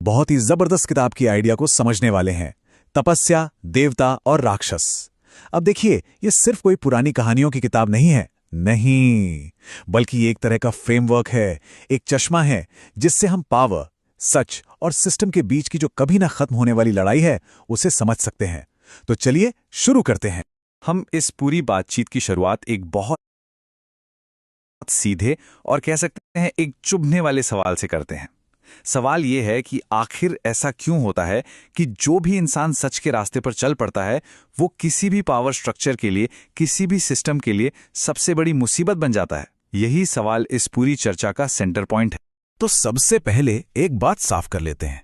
बहुत ही जबरदस्त किताब की आइडिया को समझने वाले हैं। तपस्या, देवता और राक्षस। अब देखिए, ये सिर्फ कोई पुरानी कहानियों की किताब नहीं है, नहीं, बल्कि ये एक तरह का फ्रेमवर्क है, एक चश्मा है जिससे हम पावर, सच और सिस्टम के बीच की जो कभी ना खत्म होने वाली लड़ाई है उसे समझ सकते हैं। तो चलिए शुरू करते हैं। हम इस पूरी बातचीत की शुरुआत एक बहुत सीधे और कह सकते हैं एक चुभने वाले सवाल से करते हैं। सवाल यह है कि आखिर ऐसा क्यों होता है कि जो भी इंसान सच के रास्ते पर चल पड़ता है वो किसी भी पावर स्ट्रक्चर के लिए, किसी भी सिस्टम के लिए सबसे बड़ी मुसीबत बन जाता है। यही सवाल इस पूरी चर्चा का सेंटर पॉइंट है। तो सबसे पहले एक बात साफ कर लेते हैं,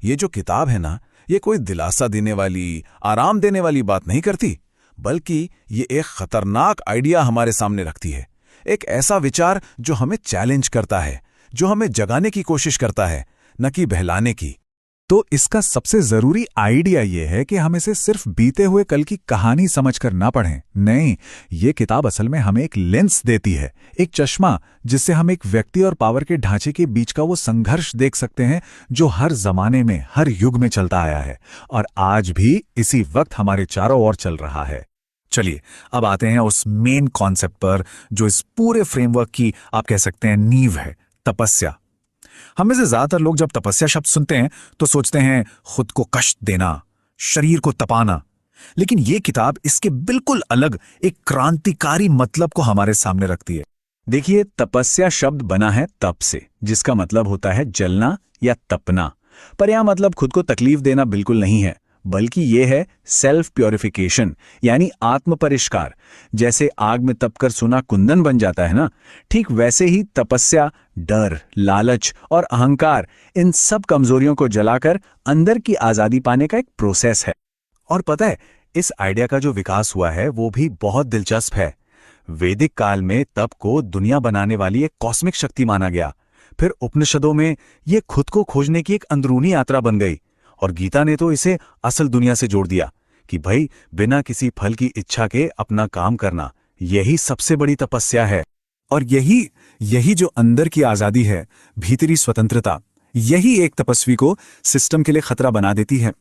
ये जो किताब है ना, ये कोई दिलासा देने वाली, आराम देने वाली बात नहीं करती, बल्कि ये एक खतरनाक आइडिया हमारे सामने रखती है। एक ऐसा विचार जो हमें चैलेंज करता है, जो हमें जगाने की कोशिश करता है, न कि बहलाने की। तो इसका सबसे जरूरी आइडिया यह है कि हम इसे सिर्फ बीते हुए कल की कहानी समझकर ना पढ़ें। नहीं, ये किताब असल में हमें एक लेंस देती है, एक चश्मा जिससे हम एक व्यक्ति और पावर के ढांचे के बीच का वो संघर्ष देख सकते हैं जो हर जमाने में, हर युग में चलता आया है और आज भी इसी वक्त हमारे चारों ओर चल रहा है। चलिए अब आते हैं उस मेन कॉन्सेप्ट पर जो इस पूरे फ्रेमवर्क की आप कह सकते हैं नींव है, तपस्या। हम में से ज्यादातर लोग जब तपस्या शब्द सुनते हैं तो सोचते हैं खुद को कष्ट देना, शरीर को तपाना, लेकिन यह किताब इसके बिल्कुल अलग एक क्रांतिकारी मतलब को हमारे सामने रखती है। देखिए, तपस्या शब्द बना है तप से, जिसका मतलब होता है जलना या तपना। पर यह मतलब खुद को तकलीफ देना बिल्कुल नहीं है, बल्कि यह है सेल्फ प्योरिफिकेशन, यानी आत्म परिष्कार। जैसे आग में तपकर सोना कुंदन बन जाता है ना, ठीक वैसे ही तपस्या डर, लालच और अहंकार, इन सब कमजोरियों को जलाकर अंदर की आजादी पाने का एक प्रोसेस है। और पता है, इस आइडिया का जो विकास हुआ है वो भी बहुत दिलचस्प है। वैदिक काल में तप को दुनिया बनाने वाली एक कॉस्मिक शक्ति माना गया। फिर उपनिषदों में यह खुद को खोजने की एक अंदरूनी यात्रा बन गई और गीता ने तो इसे असल दुनिया से जोड़ दिया कि भाई बिना किसी फल की इच्छा के अपना काम करना, यही सबसे बड़ी तपस्या है। और यही जो अंदर की आजादी है, भीतरी स्वतंत्रता, यही एक तपस्वी को सिस्टम के लिए खतरा बना देती है।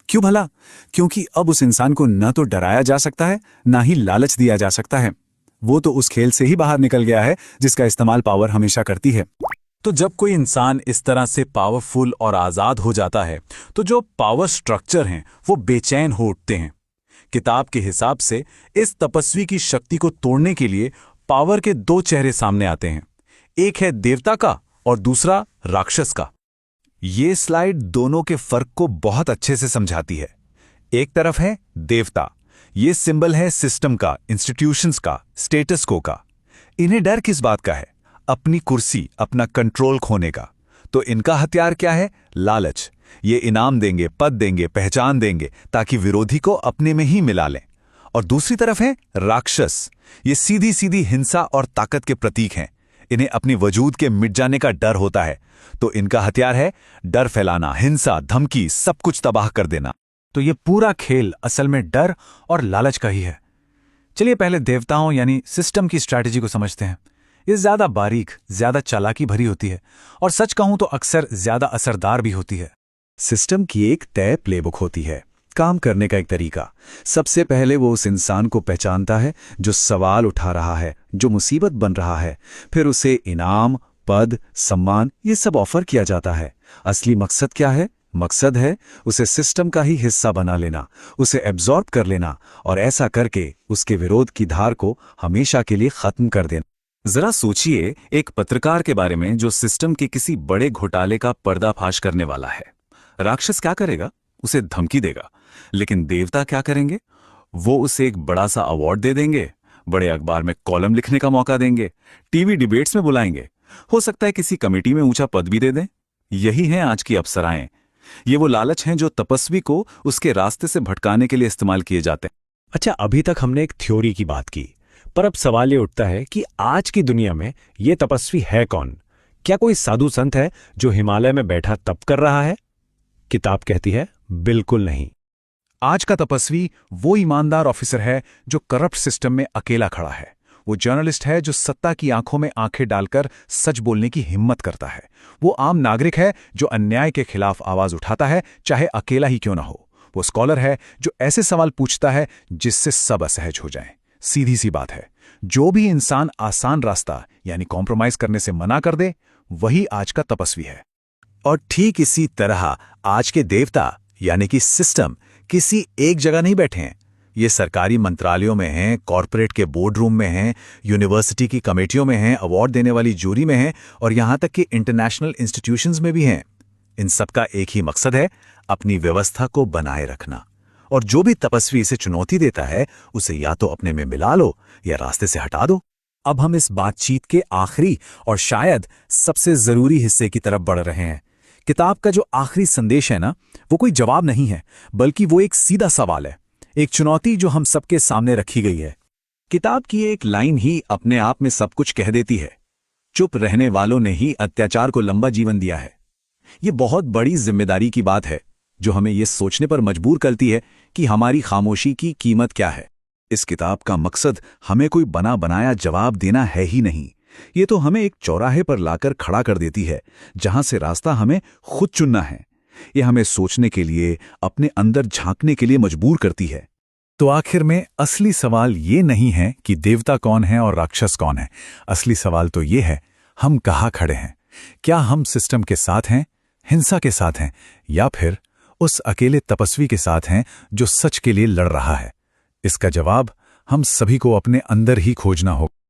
क्यों भला? क्योंकि अब उस इंसान को न तो डराया जा सकता है, ना ही लालच दिया जा सकता है। वो तो उस खेल से ही बाहर निकल गया है जिसका इस्तेमाल पावर हमेशा करती है। तो जब कोई इंसान इस तरह से पावरफुल और आजाद हो जाता है तो जो पावर स्ट्रक्चर हैं वो बेचैन हो उठते हैं। किताब के हिसाब से इस तपस्वी की शक्ति को तोड़ने के लिए पावर के दो चेहरे सामने आते हैं, एक है देवता का और दूसरा राक्षस का। ये स्लाइड दोनों के फर्क को बहुत अच्छे से समझाती है। एक तरफ है देवता, ये सिंबल है सिस्टम का, इंस्टीट्यूशंस का, स्टेटस को का। इन्हें डर किस बात का है? अपनी कुर्सी, अपना कंट्रोल खोने का। तो इनका हथियार क्या है? लालच। ये इनाम देंगे, पद देंगे, पहचान देंगे ताकि विरोधी को अपने में ही मिला लें। और दूसरी तरफ है राक्षस, ये सीधी सीधी हिंसा और ताकत के प्रतीक हैं। इन्हें अपनी वजूद के मिट जाने का डर होता है, तो इनका हथियार है डर फैलाना, हिंसा, धमकी, सब कुछ तबाह कर देना। तो ये पूरा खेल असल में डर और लालच का ही है। चलिए पहले देवताओं यानी सिस्टम की स्ट्रैटेजी को समझते हैं। ये ज्यादा बारीक, ज्यादा चालाकी भरी होती है और सच कहूं तो अक्सर ज्यादा असरदार भी होती है। सिस्टम की एक तय प्लेबुक होती है, काम करने का एक तरीका। सबसे पहले वो उस इंसान को पहचानता है जो सवाल उठा रहा है, जो मुसीबत बन रहा है। फिर उसे इनाम, पद, सम्मान, ये सब ऑफर किया जाता है। असली मकसद क्या है? मकसद है उसे सिस्टम का ही हिस्सा बना लेना, उसे एब्जॉर्ब कर लेना और ऐसा करके उसके विरोध की धार को हमेशा के लिए खत्म कर देना। जरा सोचिए एक पत्रकार के बारे में जो सिस्टम के किसी बड़े घोटाले का पर्दाफाश करने वाला है। राक्षस क्या करेगा? उसे धमकी देगा। लेकिन देवता क्या करेंगे? वो उसे एक बड़ा सा अवार्ड दे देंगे, बड़े अखबार में कॉलम लिखने का मौका देंगे, टीवी डिबेट्स में बुलाएंगे, हो सकता है किसी कमेटी में ऊंचा पद भी दे दें। यही हैं आज की अप्सराएं। ये वो लालच हैं जो तपस्वी को उसके रास्ते से भटकाने के लिए इस्तेमाल किए जाते हैं। अच्छा, अभी तक हमने एक थ्योरी की बात की, पर अब सवाल ये उठता है कि आज की दुनिया में ये तपस्वी है कौन? क्या कोई साधु संत है जो हिमालय में बैठा तप कर रहा है? किताब कहती है बिल्कुल नहीं। आज का तपस्वी वो ईमानदार ऑफिसर है जो करप्ट सिस्टम में अकेला खड़ा है। वो जर्नलिस्ट है जो सत्ता की आंखों में आंखें डालकर सच बोलने की हिम्मत करता है। वो आम नागरिक है जो अन्याय के खिलाफ आवाज उठाता है, चाहे अकेला ही क्यों ना हो। वो स्कॉलर है जो ऐसे सवाल पूछता है जिससे सब असहज हो जाएं। सीधी सी बात है, जो भी इंसान आसान रास्ता यानी कॉम्प्रोमाइज करने से मना कर दे, वही आज का तपस्वी है। और ठीक इसी तरह आज के देवता यानी कि सिस्टम किसी एक जगह नहीं बैठे हैं। ये सरकारी मंत्रालयों में हैं, कॉरपोरेट के बोर्ड रूम में हैं, यूनिवर्सिटी की कमेटियों में हैं, अवार्ड देने वाली जूरी में हैं और यहां तक कि इंटरनेशनल इंस्टीट्यूशंस में भी हैं। इन सबका एक ही मकसद है, अपनी व्यवस्था को बनाए रखना। और जो भी तपस्वी इसे चुनौती देता है, उसे या तो अपने में मिला लो या रास्ते से हटा दो। अब हम इस बातचीत के आखिरी और शायद सबसे जरूरी हिस्से की तरफ बढ़ रहे हैं। किताब का जो आखिरी संदेश है ना, वो कोई जवाब नहीं है, बल्कि वो एक सीधा सवाल है, एक चुनौती जो हम सबके सामने रखी गई है। किताब की एक लाइन ही अपने आप में सब कुछ कह देती है, चुप रहने वालों ने ही अत्याचार को लंबा जीवन दिया है। ये बहुत बड़ी जिम्मेदारी की बात है जो हमें ये सोचने पर मजबूर करती है कि हमारी खामोशी की कीमत क्या है। इस किताब का मकसद हमें कोई बना बनाया जवाब देना है ही नहीं। ये तो हमें एक चौराहे पर लाकर खड़ा कर देती है, जहां से रास्ता हमें खुद चुनना है। ये हमें सोचने के लिए, अपने अंदर झांकने के लिए मजबूर करती है। तो आखिर में असली सवाल ये नहीं है कि देवता कौन है और राक्षस कौन है। असली सवाल तो ये है, हम कहाँ खड़े हैं। क्या हम सिस्टम के साथ हैं, हिंसा के साथ हैं, या फिर उस अकेले तपस्वी के साथ हैं जो सच के लिए लड़ रहा है। इसका जवाब हम सभी को अपने अंदर ही खोजना होगा।